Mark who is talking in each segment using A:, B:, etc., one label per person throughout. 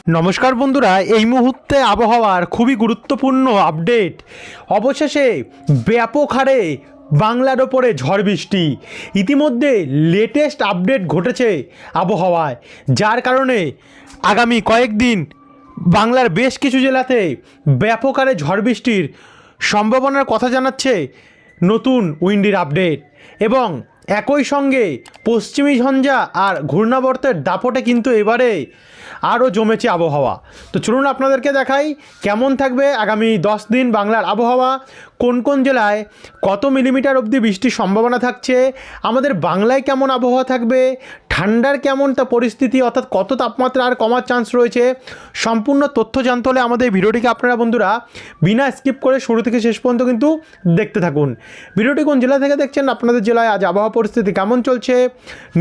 A: নমস্কার বন্ধুরা, এই মুহূর্তে আবহাওয়ার খুবই গুরুত্বপূর্ণ আপডেট। অবশেষে ব্যাপক হারে বাংলার ওপরে ঝড় বৃষ্টি ইতিমধ্যে লেটেস্ট আপডেট ঘটেছে আবহাওয়ায়, যার কারণে আগামী কয়েকদিন বাংলার বেশ কিছু জেলাতে ব্যাপক হারে ঝড় বৃষ্টির সম্ভাবনার কথা জানাচ্ছে নতুন উইন্ডির আপডেট। এবং একই সঙ্গে পশ্চিমী ঝঞ্ঝা আর ঘূর্ণাবর্তের দাপটে কিন্তু এবারে আরও জমেছে আবহাওয়া। তো চলুন আপনাদেরকে দেখাই কেমন থাকবে আগামী 10 দিন বাংলার আবহাওয়া, কোন কোন জেলায় কত মিলিমিটার অবধি বৃষ্টির সম্ভাবনা থাকছে, আমাদের বাংলায় কেমন আবহাওয়া থাকবে, ঠান্ডার কেমন তা পরিস্থিতি, অর্থাৎ কত তাপমাত্রা আর কমার চান্স রয়েছে। সম্পূর্ণ তথ্য জানতে হলে আমাদের ভিডিওটিকে আপনারা বন্ধুরা বিনা স্কিপ করে শুরু থেকে শেষ পর্যন্ত কিন্তু দেখতে থাকুন। ভিডিওটি কোন জেলা থেকে দেখছেন, আপনাদের জেলায় আজ আবহাওয়া পরিস্থিতি কেমন চলছে,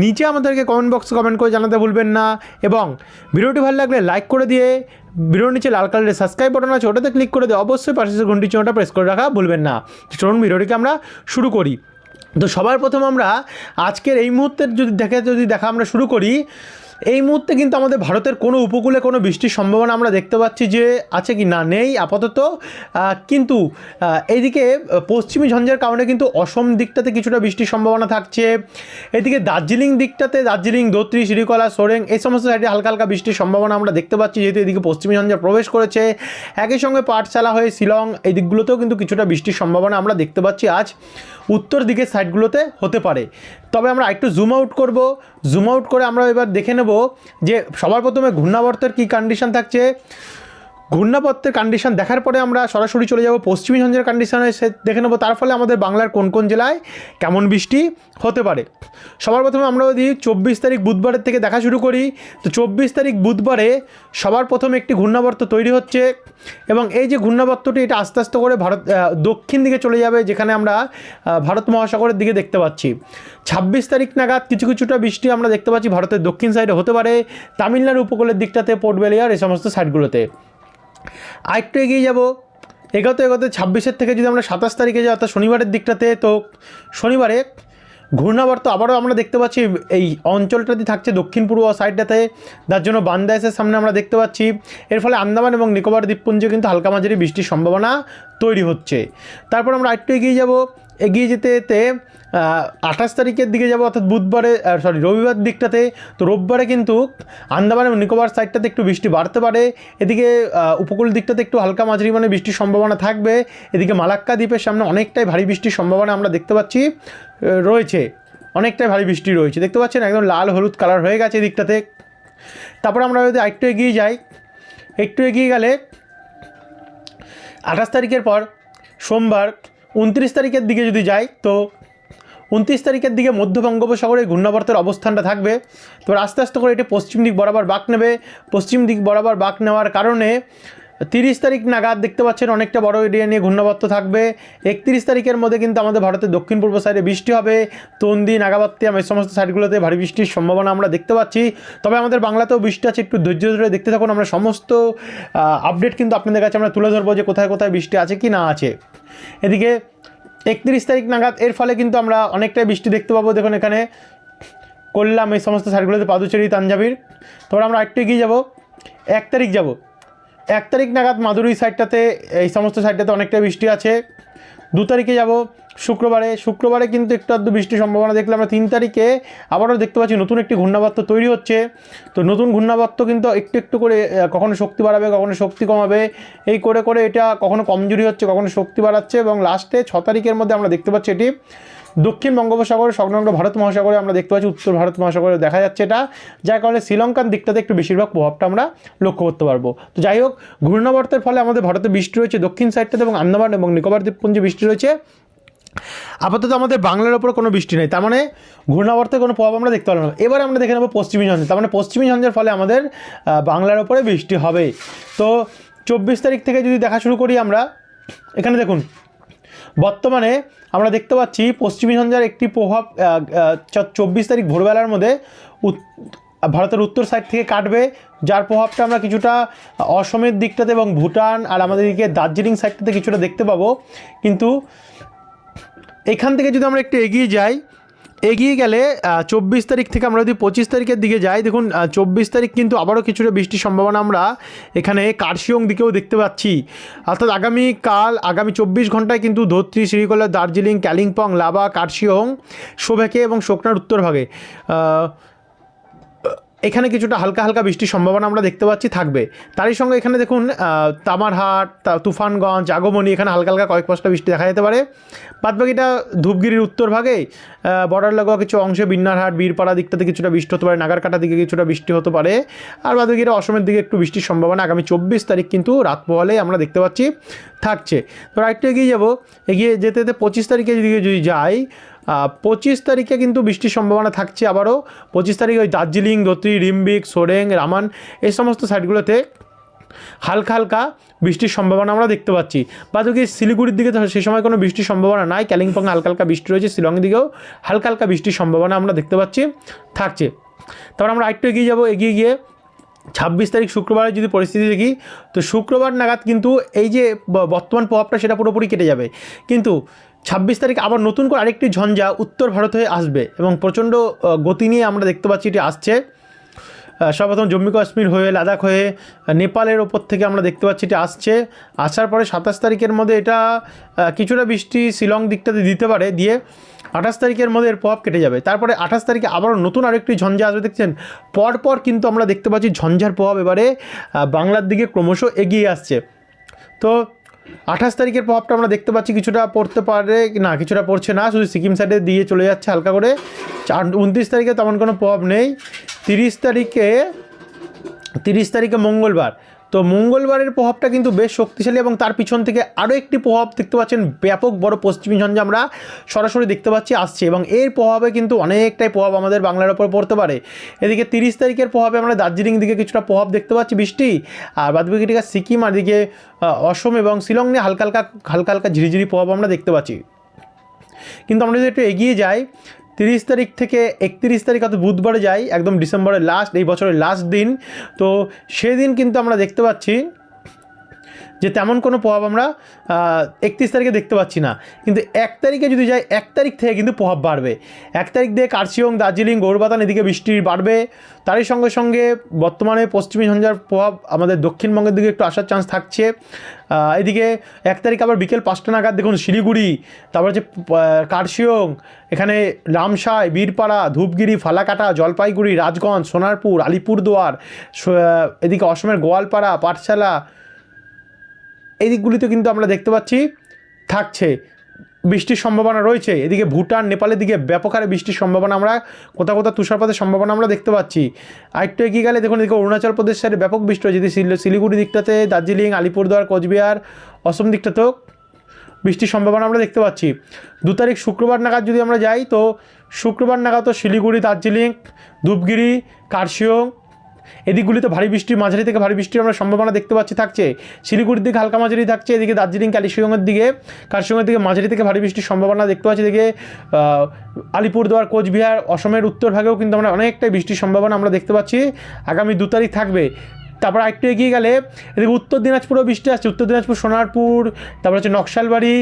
A: নিচে আমাদেরকে কমেন্ট বক্সে কমেন্ট করে জানাতে ভুলবেন না। এবং ভিডিওটি ভালো লাগলে লাইক করে দিয়ে ভিডিওর নিচে লাল কালারের সাবস্ক্রাইব বাটন আছে, ওটাতে ক্লিক করে দিয়ে অবশ্যই পাশে ঘন্টি চিহ্নটা প্রেস করে রাখা ভুলবেন না। চলুন ভিডিওটিকে আমরা শুরু করি। তো সবার প্রথম আমরা আজকের এই মুহূর্তের যদি দেখা আমরা শুরু করি, এই মুহূর্তে কিন্তু আমাদের ভারতের কোনো উপকূলে কোনো বৃষ্টির সম্ভাবনা আমরা দেখতে পাচ্ছি যে আছে কি না, নেই আপাতত। কিন্তু এইদিকে পশ্চিমী ঝঞ্ঝার কারণে কিন্তু অসম দিকটাতে কিছুটা বৃষ্টির সম্ভাবনা থাকছে। এদিকে দার্জিলিং দিকটাতে, দার্জিলিং, ধোত্রি, শ্রীকলা, সোরেং এই সমস্ত সাইডে হালকা হালকা বৃষ্টির সম্ভাবনা আমরা দেখতে পাচ্ছি, যেহেতু এদিকে পশ্চিমী ঝঞ্ঝা প্রবেশ করেছে। একই সঙ্গে পাঠশালা হয়ে শিলং এই দিকগুলোতেও কিন্তু কিছুটা বৃষ্টির সম্ভাবনা আমরা দেখতে পাচ্ছি আজ উত্তর দিকের সাইডগুলোতে হতে পারে। তবে আমরা একটু জুম আউট করব, জুম আউট করে আমরা এবার দেখে নেব যে সবার প্রথমে ঘূর্ণাবর্তের কী কন্ডিশন থাকছে। ঘূর্ণাবর্তের কন্ডিশন দেখার পরে আমরা সরাসরি চলে যাব পশ্চিমী ঝঞ্ঝার কন্ডিশনে, সে দেখে নেব তার ফলে আমাদের বাংলার কোন কোন জেলায় কেমন বৃষ্টি হতে পারে। সবার প্রথমে আমরা যদি 24 তারিখ বুধবারের থেকে দেখা শুরু করি, তো 24 তারিখ বুধবারে সবার প্রথমে একটি ঘূর্ণাবর্ত তৈরি হচ্ছে। এবং এই যে ঘূর্ণাবর্তটি, এটা আস্তে আস্তে করে ভারত দক্ষিণ দিকে চলে যাবে, যেখানে আমরা ভারত মহাসাগরের দিকে দেখতে পাচ্ছি। 26 তারিখ নাগাদ কিছুটা বৃষ্টি আমরা দেখতে পাচ্ছি ভারতের দক্ষিণ সাইডে হতে পারে, তামিলনাড়ু উপকূলের দিকটাতে, পোর্ট বেলিয়ার এই সমস্ত সাইডগুলোতে। আরেকটু এগিয়ে যাব, এগোতে 26-এর থেকে যদি আমরা 27 তারিখে যাই, অর্থাৎ শনিবারের দিকটাতে, তো শনিবারে ঘূর্ণাবর্ত আবারও আমরা দেখতে পাচ্ছি এই অঞ্চলটাতে থাকছে দক্ষিণ পূর্ব সাইডটাতে, যার জন্য বাংলাদেশের সামনে আমরা দেখতে পাচ্ছি। এর ফলে আন্দামান এবং নিকোবর দ্বীপপুঞ্জে কিন্তু হালকা মাঝারি বৃষ্টির সম্ভাবনা তৈরি হচ্ছে। তারপর আমরা আরেকটু এগিয়ে যাব, এগিয়ে যেতে যেতে 28 তারিখের দিকে যাব, অর্থাৎ রবিবার দিকটাতে। তো রোববারে কিন্তু আন্দামান এবং নিকোবর সাইডটাতে একটু বৃষ্টি বাড়তে পারে। এদিকে উপকূল দিকটাতে একটু হালকা মাঝারি মানে বৃষ্টির সম্ভাবনা থাকবে। এদিকে মালাক্কা দ্বীপের সামনে অনেকটাই ভারী বৃষ্টির সম্ভাবনা আমরা দেখতে পাচ্ছি রয়েছে, অনেকটাই ভারী বৃষ্টি রয়েছে, দেখতে পাচ্ছেন একদম লাল হলুদ কালার হয়ে গেছে এদিকটাতে। তারপর আমরা যদি আরেকটু এগিয়ে যাই, একটু এগিয়ে গেলে 28 তারিখের পর সোমবার 29 তারিখের দিকে যদি যাই, তো 29 তারিখের দিকে মধ্য বঙ্গোপসাগরে ঘূর্ণাবর্তের অবস্থানটা থাকবে। তো আস্তে আস্তে করে এটি পশ্চিম দিক বরাবর বাঁক নেবে। পশ্চিম দিক বরাবর বাঁক নেওয়ার কারণে 30 তারিখ নাগাদ দেখতে পাচ্ছেন অনেকটা বড় এরিয়া নিয়ে ঘূর্ণাবর্ত থাকবে। 31 তারিখের মধ্যে কিন্তু আমাদের ভারতের দক্ষিণ পূর্ব সাইডে বৃষ্টি হবে, তন্দি, নাগাবাত্তিয়াম এই সমস্ত সাইডগুলোতে ভারী বৃষ্টির সম্ভাবনা আমরা দেখতে পাচ্ছি। তবে আমাদের বাংলাতেও বৃষ্টি আছে, একটু ধৈর্য ধরে দেখতে থাকুন। আমরা সমস্ত আপডেট কিন্তু আপনাদের কাছে আমরা তুলে ধরবো যে কোথায় কোথায় বৃষ্টি আছে কি না আছে। এদিকে 31 তারিখ নাগাদ এর ফলে কিন্তু আমরা অনেকটাই বৃষ্টি দেখতে পাবো। দেখুন এখানে কোল্লাম এই সমস্ত সাইডগুলোতে, পাদুচেরি, তাঞ্জাবির। তারপর আমরা একটু এগিয়ে যাব, 1 তারিখ যাব, 1 তারিখ নাগাদ মাদুরই সাইডটাতে, এই সমস্ত সাইডটাতে অনেকটাই বৃষ্টি আছে। 2 তারিখে যাব শুক্রবারে কিন্তু একটু আধটু বৃষ্টির সম্ভাবনা দেখলে আমরা 3 তারিখে আবারও দেখতে পাচ্ছি নতুন একটি ঘূর্ণাবর্ত তৈরি হচ্ছে। তো নতুন ঘূর্ণাবর্ত কিন্তু একটু করে কখনো শক্তি বাড়াবে, কখনো শক্তি কমাবে, এই করে এটা কখনো কমজোরি হচ্ছে, কখনো শক্তি বাড়াচ্ছে। এবং লাস্টে 6 তারিখের মধ্যে আমরা দেখতে পাচ্ছি এটি দক্ষিণ বঙ্গোপসাগর সংলগ্ন ভারত মহাসাগরে আমরা দেখতে পাচ্ছি, উত্তর ভারত মহাসাগরে দেখা যাচ্ছে এটা, যার কারণে শ্রীলঙ্কার দিকটাতে একটু বেশিরভাগ প্রভাবটা আমরা লক্ষ্য করতে পারবো। তো যাই হোক, ঘূর্ণাবর্তের ফলে আমাদের ভারতে বৃষ্টি রয়েছে দক্ষিণ সাইডটাতে, এবং আন্দামান এবং নিকোবর দ্বীপপুঞ্জে বৃষ্টি রয়েছে। আপাতত আমাদের বাংলার ওপর কোনো বৃষ্টি নেই, তার মানে ঘূর্ণাবর্তের কোনো প্রভাব আমরা দেখতে পারলাম না। এবার আমরা দেখে নেব পশ্চিমী ঝঞ্ঝা, তার মানে পশ্চিমী ঝঞ্ঝার ফলে আমাদের বাংলার ওপরে বৃষ্টি হবে। তো 24 তারিখ থেকে যদি দেখা শুরু করি আমরা, এখানে দেখুন বর্তমানে আমরা দেখতে পাচ্ছি পশ্চিমী ঝঞ্ঝার একটি প্রভাব 24 তারিখ ভোরবেলার মধ্যে ভারতের উত্তর সাইড থেকে কাটবে, যার প্রভাবটা আমরা কিছুটা অসমের দিকটাতে এবং ভুটান আর আমাদের দিকে দার্জিলিং সাইডটাতে কিছুটা দেখতে পাবো। কিন্তু এখান থেকে যদি আমরা একটু এগিয়ে যাই, এগিয়ে গেলে 24 তারিখ থেকে আমরা যদি 25 তারিখের দিকে যাই, দেখুন 24 তারিখ কিন্তু আবারও কিছুটা বৃষ্টির সম্ভাবনা আমরা এখানে কার্শিয়ং দিকেও দেখতে পাচ্ছি। অর্থাৎ আগামী 24 ঘন্টায় কিন্তু ধোত্রি, শ্রীকোলা, দার্জিলিং, কালিম্পং, লাবা, কার্শিয়ং, শোভেকে এবং শোকনার উত্তরভাগে এখানে কিছুটা হালকা হালকা বৃষ্টির সম্ভাবনা আমরা দেখতে পাচ্ছি থাকবে। তারই সঙ্গে এখানে দেখুন তামারহাট, তুফানগঞ্জ, আগমনী, এখানে হালকা হালকা কয়েক পাঁচটা বৃষ্টি দেখা যেতে পারে। বাদবাকিটা ধূপগিরির উত্তরভাগে বর্ডার লাগোয়া কিছু অংশে বিন্নারহাট, বীরপাড়া দিকটাতে কিছুটা বৃষ্টি হতে পারে, নাগারকাটা দিকে কিছুটা বৃষ্টি হতে পারে। আর বাদবাকিটা অসমের দিকে একটু বৃষ্টির সম্ভাবনা আগামী 24 তারিখ কিন্তু রাত পোহালে আমরা দেখতে পাচ্ছি থাকছে। তো আরেকটু এগিয়ে যাবো, এগিয়ে যেতে যেতে 25 তারিখের দিকে যদি যাই, 25 তারিখে কিন্তু বৃষ্টির সম্ভাবনা থাকছে আবারও। 25 তারিখে ওই দার্জিলিং, ধোত্রি, রিম্বিক, সোরেং, রামান এই সমস্ত সাইডগুলোতে হালকা হালকা বৃষ্টির সম্ভাবনা আমরা দেখতে পাচ্ছি। বাদবাকি শিলিগুড়ির দিকে সে সময় কোনো বৃষ্টির সম্ভাবনা নাই, কালিম্পংয়ে হালকা হালকা বৃষ্টি রয়েছে, শিলংয়ের দিকেও হালকা হালকা বৃষ্টির সম্ভাবনা আমরা দেখতে পাচ্ছি থাকছে। তারপর আমরা আরেকটু এগিয়ে যাবো, এগিয়ে গিয়ে 26 তারিখ শুক্রবারে যদি পরিস্থিতি দেখি, তো শুক্রবার নাগাদ কিন্তু এই যে বর্তমান প্রভাবটা সেটা পুরোপুরি কেটে যাবে। কিন্তু 26 তারিখ আবার নতুন করে আরেকটি ঝঞ্ঝা উত্তর ভারত হয়ে আসবে এবং প্রচণ্ড গতি নিয়ে আমরা দেখতে পাচ্ছি এটি আসছে। সর্বপ্রথম জম্মু কাশ্মীর হয়ে, লাদাখ হয়ে, নেপালের ওপর থেকে আমরা দেখতে পাচ্ছি এটি আসছে। আসার পরে 27 তারিখের মধ্যে এটা কিছুটা বৃষ্টি শিলং দিকটাতে দিতে পারে, দিয়ে 28 তারিখের মধ্যে এর প্রভাব কেটে যাবে। তারপরে 28 তারিখে আবারও নতুন আরেকটি ঝঞ্ঝা আসবে। দেখছেন পরপর কিন্তু আমরা দেখতে পাচ্ছি ঝঞ্ঝার প্রভাব এবারে বাংলার দিকে ক্রমশ এগিয়ে আসছে। তো 28 তারিখের প্রভাবটা আমরা দেখতে পাচ্ছি কিছুটা পড়তে পারে না, কিছুটা পড়ছে না, শুধু সিকিম সাইডে দিয়ে চলে যাচ্ছে হালকা করে। 29 তারিখে তেমন কোনো প্রভাব নেই। 30 তারিখে মঙ্গলবার, তো মঙ্গলবারের প্রভাবটা কিন্তু বেশ শক্তিশালী এবং তার পিছন থেকে আরও একটি প্রভাব দেখতে পাচ্ছেন, ব্যাপক বড় পশ্চিমী ঝঞ্ঝা আমরা সরাসরি দেখতে পাচ্ছি আসছে এবং এর প্রভাবে কিন্তু অনেকটাই প্রভাব আমাদের বাংলার ওপর পড়তে পারে। এদিকে 30 তারিখের প্রভাবে আমরা দার্জিলিং দিকে কিছুটা প্রভাব দেখতে পাচ্ছি বৃষ্টি, আর বাদবাকিটা সিকিম আর দিকে অসম এবং শিলং নিয়ে হালকা হালকা ঝিরিঝিরি প্রভাব আমরা দেখতে পাচ্ছি। কিন্তু আমরা যদি একটু এগিয়ে যাই, 30 তারিখ থেকে 31 তারিখ অর্থাৎ বুধবারে যাই, একদম ডিসেম্বরের লাস্ট, এই বছরের লাস্ট দিন, তো সেদিন কিন্তু আমরা দেখতে পাচ্ছি যে তেমন কোনো প্রভাব আমরা 31 তারিখে দেখতে পাচ্ছি না। কিন্তু 1 তারিখে যদি যাই, 1 তারিখ থেকে কিন্তু প্রভাব বাড়বে। 1 তারিখ দিয়ে কার্শিয়ং, দার্জিলিং, গৌরবাতান এদিকে বৃষ্টি বাড়বে। তারই সঙ্গে সঙ্গে বর্তমানে পশ্চিমী ঝঞ্ঝার প্রভাব আমাদের দক্ষিণবঙ্গের দিকে একটু আসার চান্স থাকছে। এদিকে 1 তারিখ আবার বিকেল 5টা নাগাদ দেখুন শিলিগুড়ি, তারপর হচ্ছে কার্শিয়ং, এখানে রামসাই, বীরপাড়া, ধূপগিরি, ফালাকাটা, জলপাইগুড়ি, রাজগঞ্জ, সোনারপুর, আলিপুরদুয়ার, এদিকে অসমের গোয়ালপাড়া, পাঠশালা, এই দিকগুলিতে কিন্তু আমরা দেখতে পাচ্ছি থাকছে বৃষ্টির সম্ভাবনা রয়েছে। এদিকে ভুটান, নেপালের দিকে ব্যাপক হারে বৃষ্টির সম্ভাবনা আমরা কোথাও তুষারপাতের সম্ভাবনা আমরা দেখতে পাচ্ছি। আরেকটু এগিয়ে গেলে দেখুন এদিকে অরুণাচল প্রদেশ সাইডে ব্যাপক বৃষ্টি হয়েছে, শিলিগুড়ি দিকটাতে, দার্জিলিং, আলিপুরদুয়ার, কোচবিহার, অসম দিকটাতেও বৃষ্টির সম্ভাবনা আমরা দেখতে পাচ্ছি। 2 তারিখ শুক্রবার নাগাদ যদি আমরা যাই, তো শুক্রবার নাগাদ তো শিলিগুড়ি, দার্জিলিং, ধূপগিরি, কার্শিয়ং এদিকগুলিতে ভারী বৃষ্টি, মাঝারি থেকে ভারী বৃষ্টির আমরা সম্ভাবনা দেখতে পাচ্ছি থাকছে। শিলিগুড়ির দিকে হালকা মাঝারি থাকছে, এদিকে দার্জিলিং, কার্শিয়ংয়ের দিকে মাঝারি থেকে ভারী বৃষ্টির সম্ভাবনা দেখতে পাচ্ছি। এদিকে আলিপুরদুয়ার, কোচবিহার, অসমের উত্তরভাগেও কিন্তু আমরা অনেকটাই বৃষ্টির সম্ভাবনা আমরা দেখতে পাচ্ছি আগামী 2 তারিখ থাকবে। তারপর আরেকটু এগিয়ে গেলে এদিকে উত্তর দিনাজপুরেও বৃষ্টি আসছে, উত্তর দিনাজপুর, সোনারপুর, তারপর হচ্ছে নকশালবাড়ি,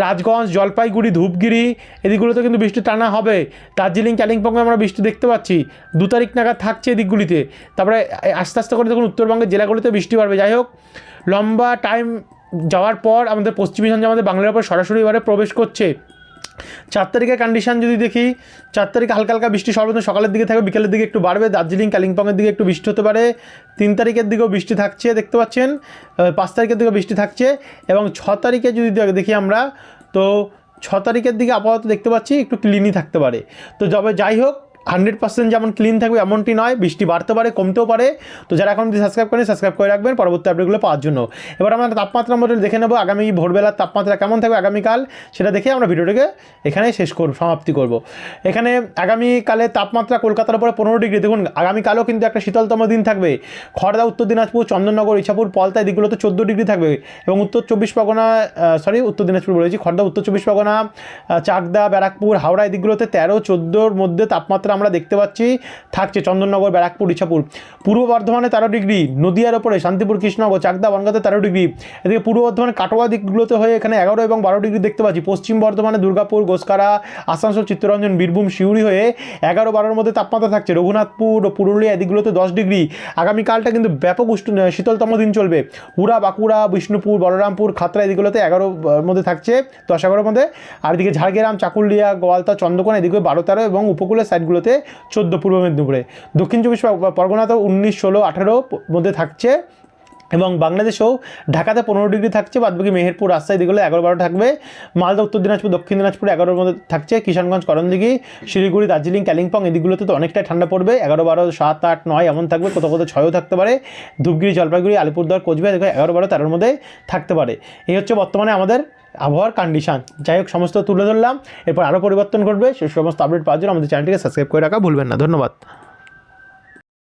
A: রাজগঞ্জ, জলপাইগুড়ি, ধূপগিরি এদিকগুলোতে কিন্তু বৃষ্টি টানা হবে। দার্জিলিং, কালিম্পংয়ে আমরা বৃষ্টি দেখতে পাচ্ছি 2 তারিখ নাগাদ থাকছে এদিকগুলিতে। তারপরে আস্তে আস্তে করে দেখুন উত্তরবঙ্গের জেলাগুলিতে বৃষ্টি বাড়বে। যাই হোক, লম্বা টাইম যাওয়ার পর আমাদের পশ্চিমী ঝঞ্ঝা আমাদের বাংলার উপর সরাসরি এবারে প্রবেশ করছে। 4 তারিখের কন্ডিশন যদি দেখি, 4 তারিখে হালকা হালকা বৃষ্টি সর্বপ্রথম সকালের দিকে থাকবে, বিকেলের দিকে একটু বাড়বে, দার্জিলিং, কালিম্পংয়ের দিকে একটু বৃষ্টি হতে পারে। 3 তারিখের দিকেও বৃষ্টি থাকছে দেখতে পাচ্ছেন, 5 তারিখের দিকেও বৃষ্টি থাকছে এবং 6 তারিখে যদি দেখি আমরা, তো 6 তারিখের দিকে আপাতত দেখতে পাচ্ছি একটু ক্লিনই থাকতে পারে। তো যাই হোক 100% যেমন ক্লিন থাকবে এমনটি নয়, বৃষ্টি বাড়তে পারে, কমতেও পারে। তো যারা এখন সাবস্ক্রাইব করেন সাবস্ক্রাইব করে রাখবেন পরবর্তী আপডেটগুলো পাওয়ার জন্য। এবার আমরা তাপমাত্রা মডেল দেখে নেব, আগামী ভোরবেলার তাপমাত্রা কেমন থাকবে আগামীকাল সেটা দেখে আমরা ভিডিওটাকে এখানে সমাপ্তি করব। এখানে আগামীকালের তাপমাত্রা কলকাতার উপরে 15 ডিগ্রি। দেখুন আগামীকালও কিন্তু একটা শীতলতম দিন থাকবে। খড়দা, উত্তর দিনাজপুর, চন্দননগর, ইছাপুর, পলতা এদিকগুলোতে 14 ডিগ্রি থাকবে এবং উত্তর দিনাজপুর বলেছি, খড়দা, উত্তর 24 পরগনা, চাকদা, ব্যারাকপুর, হাওড়া এদিকগুলোতে 13-14 মধ্যে তাপমাত্রা আমরা দেখতে পাচ্ছি থাকছে চন্দননগর, ব্যারাকপুর, ইছাপুর। পূর্ব বর্ধমানে 13 ডিগ্রি, নদিয়ার ওপরে শান্তিপুর, কৃষ্ণনগর, চাকদা, বনগাঁতে 13 ডিগ্রি। এদিকে পূর্ব বর্ধমানে কাটোয়া দিকগুলোতে হয়ে এখানে 11 এবং 12 ডিগ্রি দেখতে পাচ্ছি। পশ্চিম বর্ধমানে দুর্গাপুর, গোসকারা, আসানসোল, চিত্তরঞ্জন, বীরভূম, সিউড়ি হয়ে 11-12 মধ্যে তাপমাত্রা থাকছে। রঘুনাথপুর ও পুরুলিয়া এদিকগুলোতে 10 ডিগ্রি। আগামীকালটা কিন্তু ব্যাপক শীতলতম দিন চলবে। হুড়া, বাঁকুড়া, বিষ্ণুপুর, বলরামপুর, খাতড়া এদিকগুলোতে 11 মধ্যে থাকছে, 10-11 মধ্যে। আর এদিকে ঝাড়গ্রাম, চাকুলিয়া, গোয়ালতা, চন্দ্রকোনা এদিকে 12-13 এবং উপকূলের সাইডগুলোতে 14 পূর্ব মেদিনীপুরে। দক্ষিণ চব্বিশ পরগনাতেও 19, 16, 18 মধ্যে থাকছে এবং বাংলাদেশেও ঢাকাতে 15 ডিগ্রি থাকছে, বাদবাকি মেহেরপুর, রাজশাহী এদিকগুলো 11-12 থাকবে। মালদা, উত্তর দিনাজপুর, দক্ষিণ দিনাজপুর 11 মধ্যে থাকছে। কিষানগঞ্জ, করণদিঘি, শিলিগুড়ি, দার্জিলিং, কালিম্পং এদিকগুলোতে তো অনেকটাই ঠান্ডা পড়বে। 11-12, 7, 8, 9 এমন থাকবে, কোথাও কোথাও 6ও থাকতে পারে। ধূপগুড়ি, জলপাইগুড়ি, আলিপুরদুয়ার, কোচবিহার দেখো 11-12-13 মধ্যে থাকতে পারে। এই হচ্ছে বর্তমানে আমাদের আবহাওয়ার কন্ডিশন। যাই হোক, সমস্ত তুলে ধরলাম। এরপর আরও পরিবর্তন ঘটবে, সেই সমস্ত আপডেট পাওয়ার জন্য আমাদের চ্যানেলটিকে সাবস্ক্রাইব করে রাখা ভুলবেন না। ধন্যবাদ।